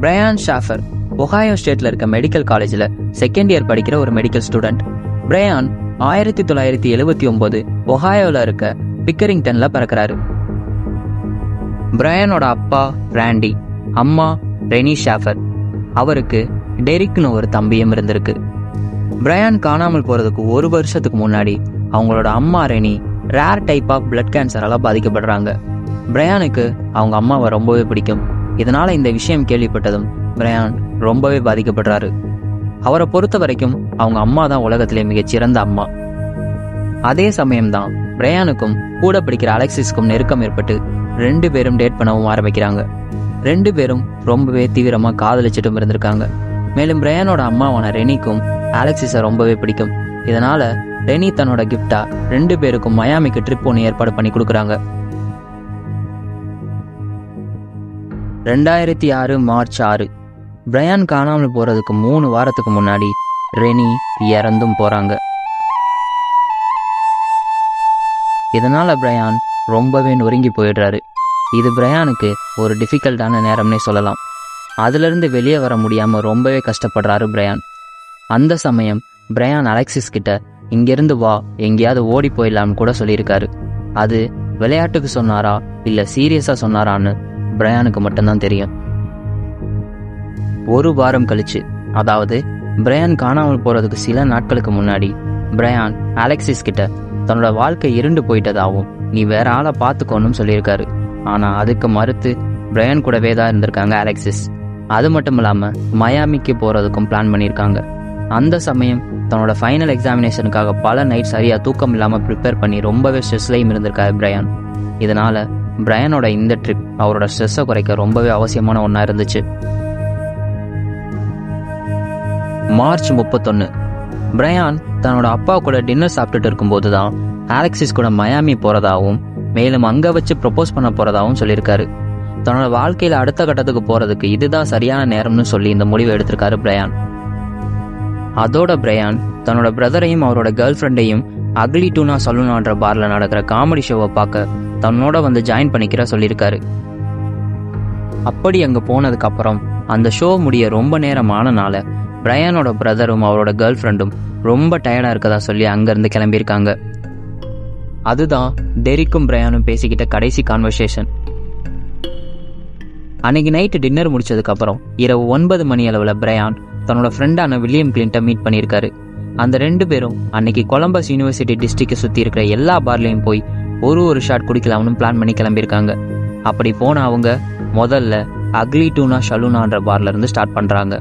Bryan Shaffer Ohio ஸ்டேட்ல இருக்க medical காலேஜில் செகண்ட் இயர் படிக்கிற ஒரு மெடிக்கல் ஸ்டூடெண்ட். பிரையான் 1979 ஒஹாயோவில் இருக்க பிக்கரிங்டன்ல பிறக்கிறாரு. பிரையானோட அப்பா ராண்டி, அம்மா ரெனி ஷாஃபர். அவருக்கு டெரிக்னு ஒரு தம்பியும் இருந்திருக்கு. பிரையான் காணாமல் போறதுக்கு 1 வருஷத்துக்கு முன்னாடி அவங்களோட அம்மா Renee rare type of blood கேன்சரால பாதிக்கப்படுறாங்க. பிரையானுக்கு அவங்க அம்மாவை ரொம்பவே பிடிக்கும். இதனால இந்த விஷயம் கேள்விப்பட்டதும் பிரையான் ரொம்பவே பாதிக்கப்படுறாரு. அவரை பொறுத்த வரைக்கும் அவங்க அம்மா தான் உலகத்திலே மிகச்சிறந்த அம்மா. அதே சமயம்தான் பிரையானுக்கும் கூட படிக்கிற அலெக்சிஸ்க்கும் நெருக்கம் ஏற்பட்டு 2 பேரும் டேட் பண்ணவும் ஆரம்பிக்கிறாங்க. 2 பேரும் ரொம்பவே தீவிரமா காதலிச்சிட்டும் இருந்திருக்காங்க. மேலும் பிரையானோட அம்மாவான ரெனிக்கும் அலெக்சிஸை ரொம்பவே பிடிக்கும். இதனால ரெனி தன்னோட கிஃப்டா 2 பேருக்கும் மயாமிக்கு ட்ரிப் ஒன்று ஏற்பாடு பண்ணி கொடுக்குறாங்க. 2006 மார்ச் 6 பிரையான் காணாமல் போறதுக்கு 3 வாரத்துக்கு முன்னாடி ரெனி இறந்தும் போறாங்க. இதனால பிரையான் ரொம்பவே நொறுங்கி போயிடுறாரு. இது பிரையானுக்கு ஒரு டிஃபிகல்ட்டான நேரம்னே சொல்லலாம். அதிலிருந்து வெளியே வர முடியாம ரொம்பவே கஷ்டப்படுறாரு பிரையான். அந்த சமயம் பிரையான் அலெக்சிஸ் கிட்ட இங்கிருந்து வா, எங்கேயாவது ஓடி போயிடலாம்னு கூட சொல்லியிருக்காரு. அது விளையாட்டுக்கு சொன்னாரா இல்ல சீரியஸா சொன்னாரான்னு பிரையானுக்கு மட்டும்தான் தெரியும். 1 வாரம் கழிச்சு, அதாவது பிரையான் காணாமல் போறதுக்கு சில நாட்களுக்கு முன்னாடி பிரையான் அலெக்சிஸ் கிட்ட தன்னோட வாழ்க்கை இருண்டு போயிட்டதாகவும் நீ வேற ஆளை பார்த்துக்கோன்னு சொல்லியிருக்காரு. ஆனா அதுக்கு மறுத்து பிரையான் கூடவே தான் இருந்திருக்காங்க அலெக்சிஸ். அது மட்டும் இல்லாம மயாமிக்கு போறதுக்கும் பிளான் பண்ணியிருக்காங்க. அந்த சமயம் தன்னோட ஃபைனல் எக்ஸாமினேஷனுக்காக பல நைட் சரியா தூக்கம் இல்லாம ப்ரிப்பேர் பண்ணி ரொம்பவே ஸ்ட்ரெஸ்லையும் இருந்திருக்காரு பிரையான். இதனால பிரையானோட இந்த ட்ரிப் அவரோட ஸ்ட்ரெஸ்ஸை குறைக்க ரொம்பவே அவசியமான ஒன்றா இருந்துச்சு. மார்ச் 31 பிரையான் தன்னோட அப்பா கூட டின்னர் சாப்பிட்டுட்டு இருக்கும்போது தான் அலெக்சிஸ் கூட மயாமி போறதாகவும் மேலும் அங்க வச்சு ப்ரொபோஸ் பண்ண போறதாகவும் சொல்லியிருக்காரு. தன்னோட வாழ்க்கையில அடுத்த கட்டத்துக்கு போறதுக்கு இதுதான் சரியான நேரம்னு சொல்லி இந்த முடிவை எடுத்திருக்காரு பிரையான். அதோட பிரையான் தன்னோட பிரதரையும் அவரோட கேர்ள் ஃப்ரெண்டையும் அக்லி டூனா சலூனான்ற பார்ல நடக்கிற காமெடி ஷோவை பார்க்க தன்னோட வந்து ஜாயின் பண்ணிக்கிற சொல்லியிருக்காரு. அப்படி அங்க போனதுக்கு அப்புறம் அந்த ஷோ முடிய ரொம்ப நேரம் ஆனனால பிரையானோட பிரதரும் அவரோட கேர்ள் ஃப்ரெண்டும் ரொம்ப டயர்டா இருக்கதா சொல்லி அங்கிருந்து கிளம்பியிருக்காங்க. அதுதான் டெரிக்கும் பிரையானும் பேசிக்கிட்ட கடைசி கான்வர்சேஷன். அன்னைக்கு நைட்டு டின்னர் முடிச்சதுக்கு அப்புறம் இரவு 9 மணி அளவுல பிரையான் தன்னோட ஃப்ரெண்டான வில்லியம் கிளின்ட்டை மீட் பண்ணியிருக்காரு. அந்த 2 பேரும் அன்னைக்கு கொலம்பஸ் யூனிவர்சிட்டி டிஸ்ட்ரிக்டை சுற்றி இருக்கிற எல்லா பார்லையும் போய் ஒரு ஷாட் குடிக்கலாம்னு பிளான் பண்ணி கிளம்பியிருக்காங்க. அப்படி போன அவங்க முதல்ல அக்லி டூனா சலூனான்ற பார்ல இருந்து ஸ்டார்ட் பண்றாங்க.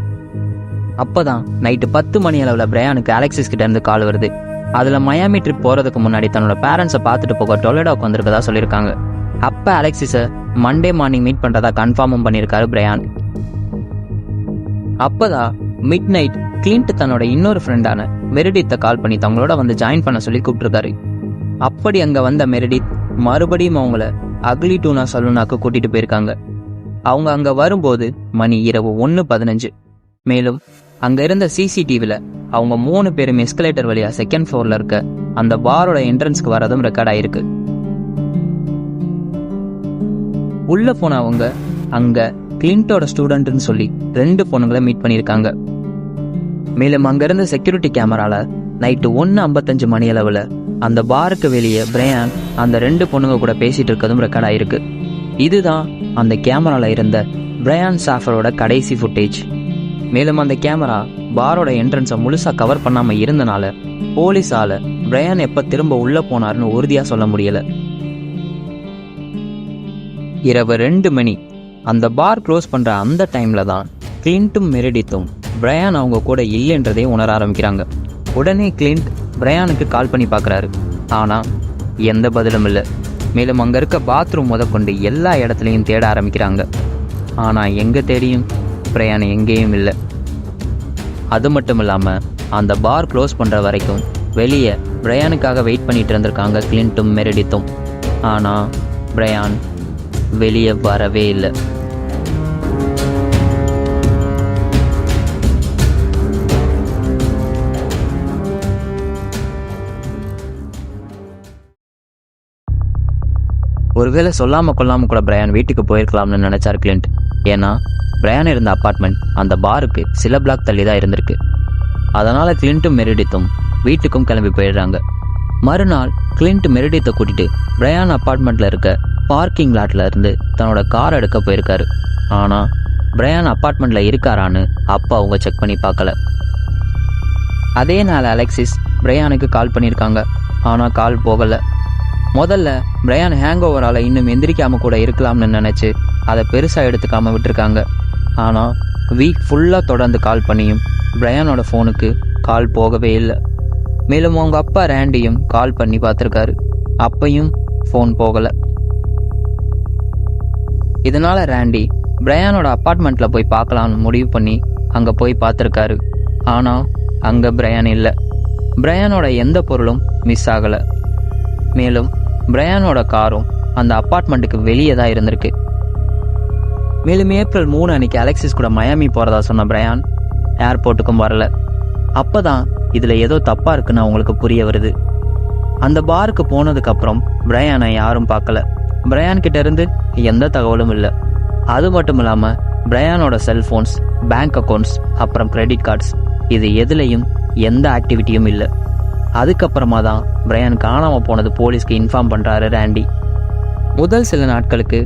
அப்பதான் நைட்டு 10 மணி அளவில் பிரையானுக்கு அலெக்சிஸ் கிட்ட இருந்து கால் வருது. அதுல மயாமி ட்ரிப் போறதுக்கு முன்னாடி தன்னோட பேரண்ட்ஸை பார்த்துட்டு போக டொலெடோக்கு வந்திருக்கதா சொல்லியிருக்காங்க. அப்ப அலெக்சிஸை மண்டே மார்னிங் மீட் பண்றதா கன்ஃபார்மும் பண்ணியிருக்காரு பிரையான். அப்பதான் மிட் நைட் கிளின்ட் தன்னோட இன்னொரு ஃப்ரெண்டான மெரிடித்தை கால் பண்ணி தங்களோட வந்து ஜாயின் பண்ண சொல்லி கூப்பிட்டுருக்காரு. அப்படி அங்க வந்த மெரிடித் மறுபடியும் அவங்கள அக்லி டூனா சலூனாக்கு கூட்டிட்டு போயிருக்காங்க. அவங்க அங்க வரும்போது மணி இரவு 1:15. மேலும் அங்க இருந்த சிசிடிவில அவங்க 3 பேரும் எஸ்கலேட்டர் வழியா செகண்ட் ஃப்ளோர்ல இருக்க அந்த பாரோட என்ட்ரன்ஸ்க்கு வரதும் ரெக்கார்ட் ஆயிருக்கு. உள்ள போன அவங்க அங்க கிளின்ட்டோட ஸ்டூடெண்ட்னு சொல்லி 2 பொண்ணுங்களை மீட் பண்ணியிருக்காங்க. மேலும் அங்க இருந்த செக்யூரிட்டி கேமரால நைட்டு 1:55 மணி அளவுல அந்த பாருக்கு வெளியே பிரையான் அந்த 2 பொண்ணுங்க கூட பேசிட்டு இருக்கதும் ரெக்கார்ட் ஆயிருக்கு. இதுதான் அந்த கேமரால இருந்த பிரையான் ஷாஃபரோட கடைசி ஃபுட்டேஜ். மேலும் அந்த கேமரா பாரோட என்ட்ரன்ஸை முழுசா கவர் பண்ணாம இருந்தனால போலீஸால பிரையான் எப்ப திரும்ப உள்ள போனாருன்னு உறுதியா சொல்ல முடியல. இரவு 2 மணி அந்த பார் க்ளோஸ் பண்ற அந்த டைம்ல தான் கிளின்ட்டும் மெரிடித்தும் பிரையான் அவங்க கூட இல்லைன்றதே உணர ஆரம்பிக்கிறாங்க. உடனே கிளின்ட் பிரையானுக்கு கால் பண்ணி பார்க்குறாரு. ஆனா எந்த பதிலும் இல்லை. மேலும் அங்க இருக்க பாத்ரூம் முதற்கொண்டு எல்லா இடத்துலையும் தேட ஆரம்பிக்கிறாங்க. ஆனா எங்க தேடியும் பிரையான் எங்கேயும் இல்லை. அது மட்டும் இல்லாம அந்த பார் க்ளோஸ் பண்ற வரைக்கும் வெளியே பிரையானுக்காக வெயிட் பண்ணிட்டு இருந்திருக்காங்க கிளின்ட்டும் மெரிடித்தும். ஆனா பிரையான் வெளியே வரவே இல்லை. ஒருவேளை சொல்லாம கொள்ளாம கூட பிரையான் வீட்டுக்கு போயிருக்கலாம்னு நினைச்சார் கிளின்ட். ஏன்னா பிரையான் இருந்த அப்பார்ட்மெண்ட் அந்த பாருக்கு சில பிளாக் தள்ளி தான் இருந்திருக்கு. அதனால கிளின்ட்டும் மெரிடித்தும் வீட்டுக்கும் கிளம்பி போயிடுறாங்க. மறுநாள் கிளின்ட் மெரிடித்தை கூட்டிட்டு பிரையான் அப்பார்ட்மெண்ட்ல இருக்க பார்க்கிங் லாட்ல இருந்து தன்னோட கார் எடுக்க போயிருக்காரு. ஆனா பிரையான் அப்பார்ட்மெண்ட்ல இருக்காரான்னு அப்பா அவங்க செக் பண்ணி பார்க்கல. அதே நாள் அலெக்சிஸ் பிரையானுக்கு கால் பண்ணியிருக்காங்க. ஆனா கால் போகல. முதல்ல பிரையான் ஹேங் ஓவரால் இன்னும் எந்திரிக்காம கூட இருக்கலாம்னு நினைச்சு அதை பெருசா எடுத்துக்காம விட்டுருக்காங்க. ஆனா வீக் ஃபுல்லா தொடர்ந்து கால் பண்ணியும் பிரையானோட ஃபோனுக்கு கால் போகவே இல்லை. மேலும் அவங்க அப்பா ரேண்டியும் கால் பண்ணி பார்த்துருக்காரு. அப்பையும் ஃபோன் போகலை. இதனால ரேண்டி பிரையானோட அப்பார்ட்மெண்ட்ல போய் பார்க்கலாம்னு முடிவு பண்ணி அங்கே போய் பார்த்துருக்காரு. ஆனால் அங்கே பிரையான் இல்லை. பிரையானோட எந்த பொருளும் மிஸ் ஆகலை. மேலும் பிரையானோட காரும் அந்த அப்பார்ட்மெண்ட்டுக்கு வெளியே தான் இருந்திருக்கு. மேலும் ஏப்ரல் 3 அன்னைக்கு அலெக்சிஸ் கூட மயாமி போகிறதா சொன்ன பிரையான் ஏர்போர்ட்டுக்கும் வரல. அப்போ தான் இதில் ஏதோ தப்பாக இருக்குன்னு அவங்களுக்கு புரிய வருது. அந்த பாருக்கு போனதுக்கப்புறம் பிரையானை யாரும் பார்க்கல. பிரையான் கிட்ட இருந்து எந்த தகவலும் இல்லை. அது மட்டும் இல்லாமல் பிரையானோட செல்ஃபோன்ஸ், பேங்க் அக்கௌண்ட்ஸ், அப்புறம் கிரெடிட் கார்ட்ஸ் இது எதுலேயும் எந்த ஆக்டிவிட்டியும் இல்லை. அதுக்கப்புறமா தான் பிரையான் காணாமல் போனது போலீஸ்க்கு இன்ஃபார்ம் பண்ணுறாரு ரேண்டி. முதல் சில நாட்களுக்கு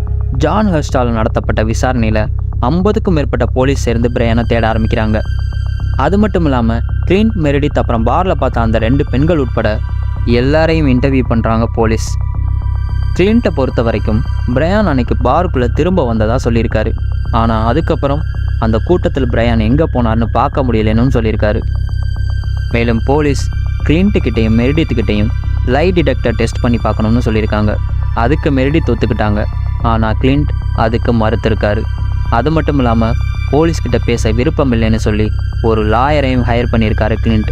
ஜான் ஹர்ஸ்டால் நடத்தப்பட்ட விசாரணையில் 50க்கும் மேற்பட்ட போலீஸ் சேர்ந்து பிரையானை தேட ஆரம்பிக்கிறாங்க. அது மட்டும் இல்லாமல் கிளின்ட் மெரிடித் அப்புறம் பாரில் பார்த்த அந்த 2 பெண்கள் உட்பட எல்லாரையும் இன்டர்வியூ பண்ணுறாங்க போலீஸ். கிளின்ட்டை பொறுத்த வரைக்கும் பிரையான் அன்னைக்கு பாருக்குள்ளே திரும்ப வந்ததாக சொல்லியிருக்காரு. ஆனால் அதுக்கப்புறம் அந்த கூட்டத்தில் பிரையான் எங்கே போனார்னு பார்க்க முடியலன்னு சொல்லியிருக்காரு. மேலும் போலீஸ் கிளின்ட்டுக்கிட்டையும் மெரிடித்துக்கிட்டையும் லை டிடெக்டர் டெஸ்ட் பண்ணி பார்க்கணும்னு சொல்லியிருக்காங்க. அதுக்கு மெரிடித் ஒத்துக்கிட்டாங்க. ஆனால் கிளின்ட் அதுக்கு மறுத்திருக்காரு. அது மட்டும் இல்லாமல் போலீஸ்கிட்ட பேச விருப்பம் இல்லைன்னு சொல்லி ஒரு லாயரையும் ஹையர் பண்ணியிருக்காரு கிளின்ட்.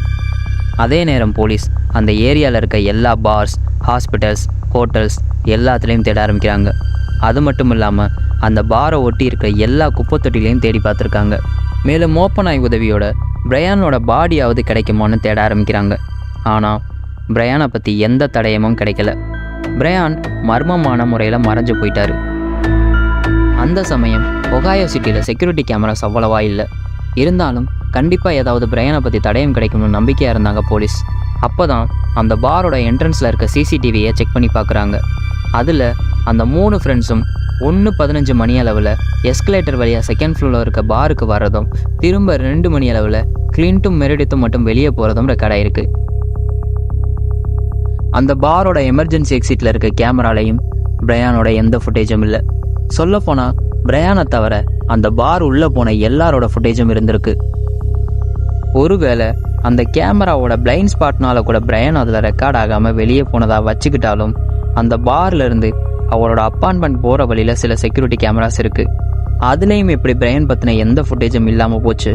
அதே நேரம் போலீஸ் அந்த ஏரியாவில் இருக்க எல்லா பார்ஸ், ஹாஸ்பிட்டல்ஸ், ஹோட்டல்ஸ் எல்லாத்துலேயும் தேட ஆரம்பிக்கிறாங்க. அது மட்டும் இல்லாமல் அந்த பாரை ஒட்டி இருக்க எல்லா குப்பைத்தொட்டிலையும் தேடி பார்த்துருக்காங்க. மேலும் மோப்பனாய் உதவியோட பிரையானோட பாடியாவது கிடைக்குமான்னு தேட ஆரம்பிக்கிறாங்க. ஆனால் பிரையானை பற்றி எந்த தடயமும் கிடைக்கல. பிரையான் மர்மமான முறையில் மறைஞ்சு போயிட்டாரு. அந்த சமயம் ஒகாயோ சிட்டியில் செக்யூரிட்டி கேமராஸ் அவ்வளவா இல்லை. இருந்தாலும் கண்டிப்பாக ஏதாவது பிரையானை பற்றி தடயம் கிடைக்கும்னு நம்பிக்கையாக இருந்தாங்க போலீஸ். அப்போ தான் அந்த பாரோட என்ட்ரன்ஸில் இருக்க சிசிடிவியை செக் பண்ணி பார்க்குறாங்க. அதில் அந்த 3 ஃப்ரெண்ட்ஸும் 1:15 மணி அளவில் எஸ்கலேட்டர் வழியாக செகண்ட் ஃப்ளோரில் இருக்க பாருக்கு வர்றதும் திரும்ப 2 மணி அளவில் கிளின்ட்டும் மெரிடித்தும் மட்டும் வெளியே போகிறதும் ரெக்கார்ட் ஆயிருக்கு. அந்த பாரோட எமர்ஜென்சி எக்ஸிட்டில் இருக்க கேமராலையும் பிரையானோட எந்த ஃபுட்டேஜும் இல்லை. சொல்லப்போனால் பிரையானை தவிர அந்த பார் உள்ளே போன எல்லாரோட ஃபுட்டேஜும் இருந்திருக்கு. ஒருவேளை அந்த கேமராவோட பிளைண்ட் ஸ்பாட்னால கூட பிரையான் அதில் ரெக்கார்ட் ஆகாமல் வெளியே போனதாக வச்சுக்கிட்டாலும் அந்த பார்ல இருந்து அவரோட அப்பார்ட்மெண்ட் போகிற வழியில் சில செக்யூரிட்டி கேமராஸ் இருக்குது. அதுலேயும் எப்படி பிரையான் பற்றின எந்த ஃபுட்டேஜும் இல்லாமல் போச்சு.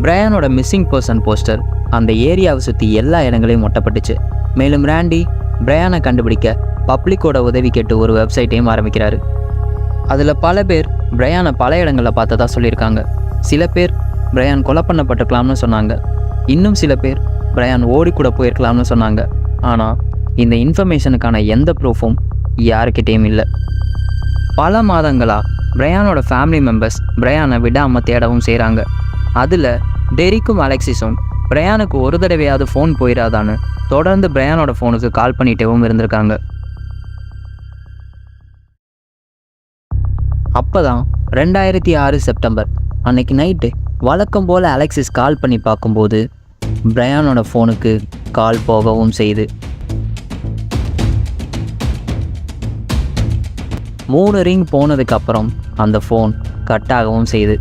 பிரையானோட மிஸ்ஸிங் பர்சன் போஸ்டர் அந்த ஏரியாவை சுற்றி எல்லா இடங்களையும் ஒட்டப்பட்டுச்சு. மேலும் ரேண்டி பிரையானை கண்டுபிடிக்க பப்ளிக்கோட உதவி கேட்டு ஒரு வெப்சைட்டையும் ஆரம்பிக்கிறாரு. அதில் பல பேர் பிரையானை பல இடங்களில் பார்த்ததா சொல்லியிருக்காங்க. சில பேர் பிரையான் கொலை பண்ணப்பட்டிருக்கலாம்னு சொன்னாங்க. இன்னும் சில பேர் பிரையான் ஓடி கூட போயிருக்கலாம்னு சொன்னாங்க. ஆனால் இந்த இன்ஃபர்மேஷனுக்கான எந்த ப்ரூஃபும் யாருக்கிட்டேயும் இல்லை. பல மாதங்களாக பிரையானோட ஃபேமிலி மெம்பர்ஸ் பிரையானை விடாமல் தேடவும் செய்கிறாங்க. அதில் டெரிக்கும் அலெக்சிஸும் பிரையானுக்கு ஒரு தடவையாவது ஃபோன் போயிடாதான்னு தொடர்ந்து பிரையானோட ஃபோனுக்கு கால் பண்ணிட்டேவும் இருந்திருக்காங்க. அப்போ தான் 2006 செப்டம்பர் அன்னைக்கு நைட்டு வழக்கம் போல் அலெக்சிஸ் கால் பண்ணி பார்க்கும்போது பிரையானோட ஃபோனுக்கு கால் போகவும் செய்யுது. 3 ரிங் போனதுக்கப்புறம் அந்த ஃபோன் கட் ஆகவும் செய்யுது.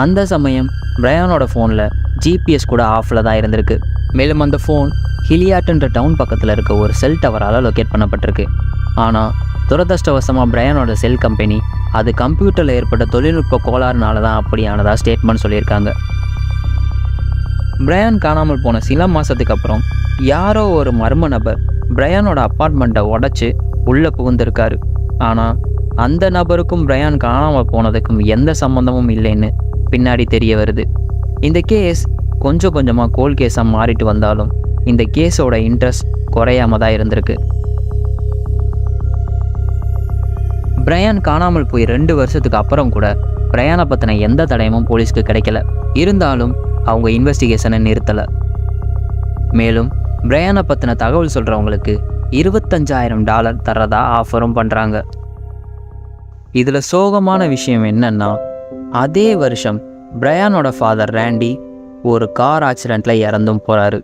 அந்த சமயம் பிரையானோட ஃபோனில் ஜிபிஎஸ் கூட ஆஃபில் தான் இருந்திருக்கு. மேலும் அந்த ஃபோன் ஹிலியாட்டுன்ற டவுன் பக்கத்தில் இருக்க ஒரு செல் டவரால் லொக்கேட் பண்ணப்பட்டிருக்கு. ஆனால் துரதிர்ஷ்டவசமாக பிரையானோட செல் கம்பெனி அது கம்ப்யூட்டரில் ஏற்பட்ட தொழில்நுட்ப கோளாறுனால தான் அப்படியானதா ஸ்டேட்மெண்ட் சொல்லியிருக்காங்க. பிரையான் காணாமல் போன சில மாதத்துக்கு அப்புறம் யாரோ ஒரு மர்ம நபர் பிரையானோட அப்பார்ட்மெண்ட்டை உடைச்சி உள்ளே புகுந்திருக்காரு. ஆனால் அந்த நபருக்கும் பிரையான் காணாமல் போனதுக்கும் எந்த சம்மந்தமும் இல்லைன்னு பின்னாடி தெரிய வருது. இந்த கேஸ் கொஞ்சம் கொஞ்சமாக கோல்ட் கேஸாக மாறிட்டு வந்தாலும் இந்த கேஸோட இன்ட்ரெஸ்ட் குறையாம தான் இருந்திருக்கு. பிரையான் காணாமல் போய் 2 வருஷத்துக்கு அப்புறம் கூட பிரையானை பற்றின எந்த தடயமும் போலீஸ்க்கு கிடைக்கல. இருந்தாலும் அவங்க இன்வெஸ்டிகேஷனை நிறுத்தலை. மேலும் பிரையானை பற்றின தகவல் சொல்கிறவங்களுக்கு $25,000 தர்றதா ஆஃபரும் பண்ணுறாங்க. இதில் சோகமான விஷயம் என்னன்னா, அதே வருஷம் பிரையானோட ஃபாதர் ராண்டி ஒரு கார் ஆக்சிடெண்ட்டில் இறந்தும் போகிறாரு.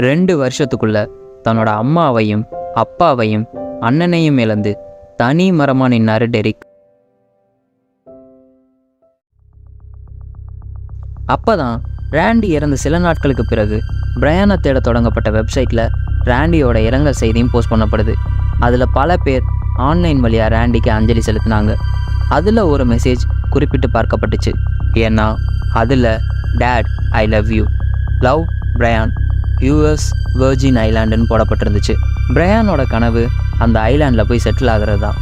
2 வருஷத்துக்குள்ள தன்னோட அம்மாவையும் அப்பாவையும் அண்ணனையும் இழந்து தனி மரமாக நின்னாரு டெரிக். அப்போதான் ராண்டி இறந்த சில நாட்களுக்கு பிறகு பிரையானை தேட தொடங்கப்பட்ட வெப்சைட்டில் ராண்டியோட இரங்கல் செய்தியும் போஸ்ட் பண்ணப்படுது. அதில் பல பேர் ஆன்லைன் வழியாக ராண்டிக்கு அஞ்சலி செலுத்தினாங்க. அதில் ஒரு மெசேஜ் குறிப்பிட்டு பார்க்கப்பட்டுச்சு. ஏன்னா அதில் dad I love you, love Brian, US virgin ஐலாண்டுன்னு போடப்பட்டிருந்துச்சு. பிரையானோட கனவு அந்த ஐலாண்டில் போய் செட்டில் ஆகிறது தான்.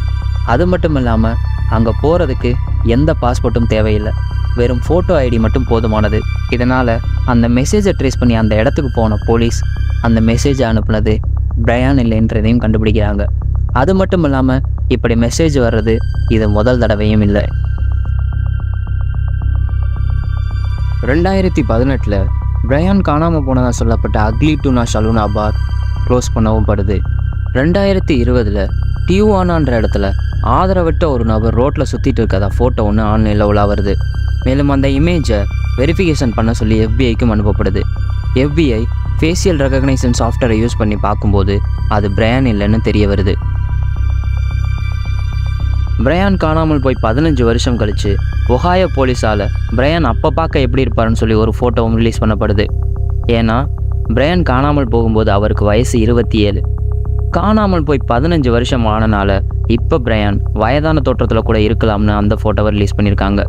அது மட்டும் இல்லாமல் அங்கே போகிறதுக்கு எந்த பாஸ்போர்ட்டும் தேவையில்லை, வெறும் ஃபோட்டோ ஐடி மட்டும் போதுமானது. இதனால் அந்த மெசேஜை ட்ரேஸ் பண்ணி அந்த இடத்துக்கு போன போலீஸ் அந்த மெசேஜை அனுப்புனது பிரையான் இல்லைன்றதையும் கண்டுபிடிக்கிறாங்க. அது மட்டும் இல்லாமல் இப்படி மெசேஜ் வர்றது இது முதல் தடவையும் இல்லை. 2018 பிரையான் காணாமல் போனதாக சொல்லப்பட்ட அக்லி டூனா சலூனா பார் க்ளோஸ் பண்ணவும் படுது. 2020 டியூவானான்ற இடத்துல ஆதரவற்ற ஒரு நபர் ரோட்டில் சுற்றிட்டு இருக்கதா ஃபோட்டோ ஒன்று ஆன்லைனில் உலாவருது. மேலும் அந்த இமேஜை வெரிஃபிகேஷன் பண்ண சொல்லி FBI-க்கும் அனுப்பப்படுது. FBI ஃபேஷியல் ரெகக்னைசேஷன் சாஃப்ட்வேரை யூஸ் பண்ணி பார்க்கும்போது அது பிரையான் இல்லைன்னு தெரிய வருது. பிரையான் காணாமல் போய் 15 வருஷம் கழித்து ஒஹாயோ போலீஸால் பிரையான் அப்போ பார்க்க எப்படி இருப்பாருன்னு சொல்லி ஒரு ஃபோட்டோவும் ரிலீஸ் பண்ணப்படுது. ஏன்னா பிரையான் காணாமல் போகும்போது அவருக்கு வயசு 27. காணாமல் போய் 15 வருஷம் ஆனனால இப்போ பிரையான் வயதான தோற்றத்தில் கூட இருக்கலாம்னு அந்த ஃபோட்டோவை ரிலீஸ் பண்ணியிருக்காங்க.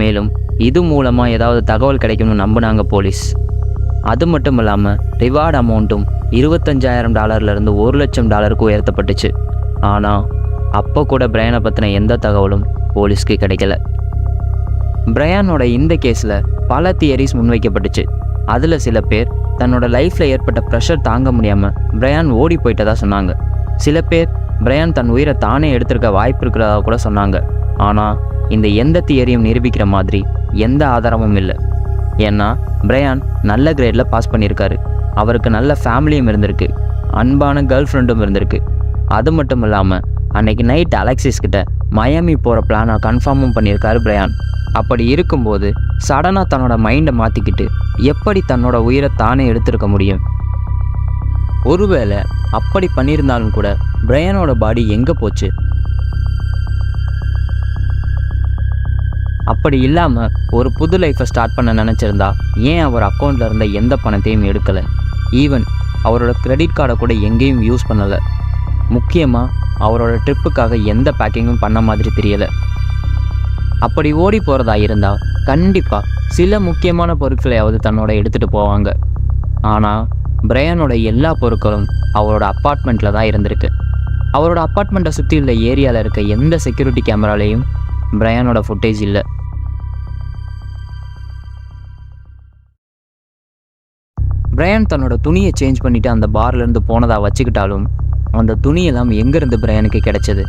மேலும் இது மூலமாக ஏதாவது தகவல் கிடைக்கும்னு நம்பினாங்க போலீஸ். அது மட்டும் இல்லாமல் ரிவார்டு அமௌண்ட்டும் $25,000 $1,00,000 உயர்த்தப்பட்டுச்சு. ஆனால் அப்போ கூட பிரையானை பற்றின எந்த தகவலும் போலீஸ்க்கு கிடைக்கல. பிரையானோட இந்த கேஸில் பல தியரிஸ் முன்வைக்கப்பட்டுச்சு. அதில் சில பேர் தன்னோட லைஃப்பில் ஏற்பட்ட ப்ரெஷர் தாங்க முடியாமல் பிரையான் ஓடி போயிட்டதா சொன்னாங்க. சில பேர் பிரையான் தன் உயிரை தானே எடுத்திருக்க வாய்ப்பு இருக்கிறதா கூட சொன்னாங்க. ஆனால் இந்த எந்த தியரியும் நிரூபிக்கிற மாதிரி எந்த ஆதாரமும் இல்லை. ஏன்னா பிரையான் நல்ல கிரேடில் பாஸ் பண்ணியிருக்காரு, அவருக்கு நல்ல ஃபேமிலியும் இருந்திருக்கு, அன்பான கேர்ள் ஃப்ரெண்டும் இருந்திருக்கு. அது மட்டும் இல்லாமல் அன்னைக்கு நைட் அலெக்சிஸ் கிட்ட மயாமி போகிற பிளானை கன்ஃபார்மும் பண்ணியிருக்காரு பிரையான். அப்படி இருக்கும்போது சடனாக தன்னோட மைண்டை மாற்றிக்கிட்டு எப்படி தன்னோட உயிரை தானே எடுத்திருக்க முடியும்? ஒருவேளை அப்படி பண்ணியிருந்தாலும் கூட பிரையானோட பாடி எங்கே போச்சு? அப்படி இல்லாமல் ஒரு புது லைஃப்பை ஸ்டார்ட் பண்ண நினச்சிருந்தா ஏன் அவர் அக்கௌண்ட்டில் இருந்த எந்த பணத்தையும் எடுக்கலை? ஈவன் அவரோட கிரெடிட் கார்டை கூட எங்கேயும் யூஸ் பண்ணலை. முக்கியமாக அவரோட ட்ரிப்புக்காக எந்த பேக்கிங்கும் பண்ண மாதிரி தெரியலை. அப்படி ஓடி போகிறதா இருந்தால் கண்டிப்பாக சில முக்கியமான பொருட்களையாவது தன்னோட எடுத்துகிட்டு போவாங்க. ஆனால் பிரையானோட எல்லா பொருட்களும் அவரோட அப்பார்ட்மெண்ட்டில் தான் இருந்திருக்கு. அவரோட அப்பார்ட்மெண்ட்டை சுற்றி உள்ள ஏரியாவில் இருக்க எந்த செக்யூரிட்டி கேமராலையும் பிரையானோட ஃபுட்டேஜ் இல்லை. பிரையான் தன்னோட துணியை சேஞ்ச் பண்ணிவிட்டு அந்த பார்லேருந்து போனதாக வச்சுக்கிட்டாலும் அந்த துணியெல்லாம் எங்கேருந்து பிரையானுக்கு கிடைச்சது?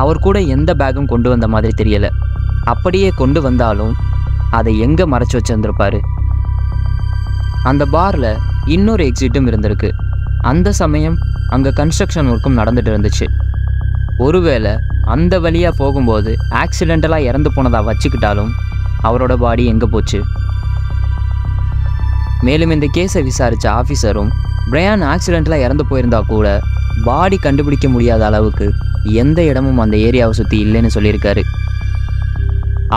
அவர் கூட எந்த பேக்கும் கொண்டு வந்த மாதிரி தெரியலை. அப்படியே கொண்டு வந்தாலும் அதை எங்கே மறைச்சி வச்சுருந்துருப்பாரு? அந்த பாரில் இன்னொரு எக்ஸிட்டும் இருந்திருக்கு. அந்த சமயம் அங்கே கன்ஸ்ட்ரக்ஷன் ஒர்க்கும் நடந்துட்டு இருந்துச்சு. ஒருவேளை அந்த வழியாக போகும்போது ஆக்சிடெண்டலாக இறந்து போனதாக வச்சுக்கிட்டாலும் அவரோட பாடி எங்கே போச்சு? மேலும் இந்த கேஸை விசாரித்த ஆஃபீஸரும் பிரையான் ஆக்சிடெண்ட்டில் இறந்து போயிருந்தா கூட பாடி கண்டுபிடிக்க முடியாத அளவுக்கு எந்த இடமும் அந்த ஏரியாவை சுற்றி இல்லைன்னு சொல்லியிருக்காரு.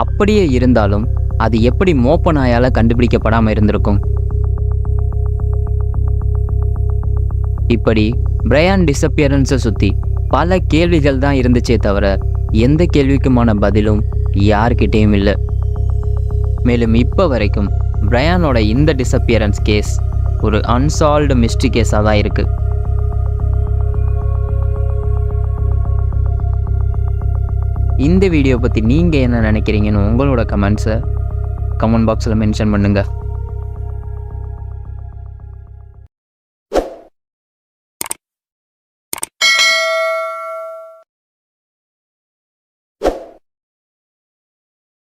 அப்படியே இருந்தாலும் அது எப்படி மோப்ப நாயால் கண்டுபிடிக்கப்படாமல் இருந்திருக்கும்? இப்படி பிரையான் டிஸப்பியரன்ஸை சுற்றி பல கேள்விகள் தான் இருந்துச்சே தவிர எந்த கேள்விக்குமான பதிலும் யார்கிட்டேயும் இல்லை. மேலும் இப்போ வரைக்கும் பிரையானோட இந்த டிஸப்பியரன்ஸ் கேஸ் ஒரு அன்சால்வ்டு மிஸ்ட்ரி கேஸாக தான் இருக்குது. இந்த வீடியோ பற்றி நீங்கள் என்ன நினைக்கிறீங்கன்னு உங்களோட கமெண்ட்ஸை கமெண்ட் பாக்ஸில் மென்ஷன் பண்ணுங்கள்.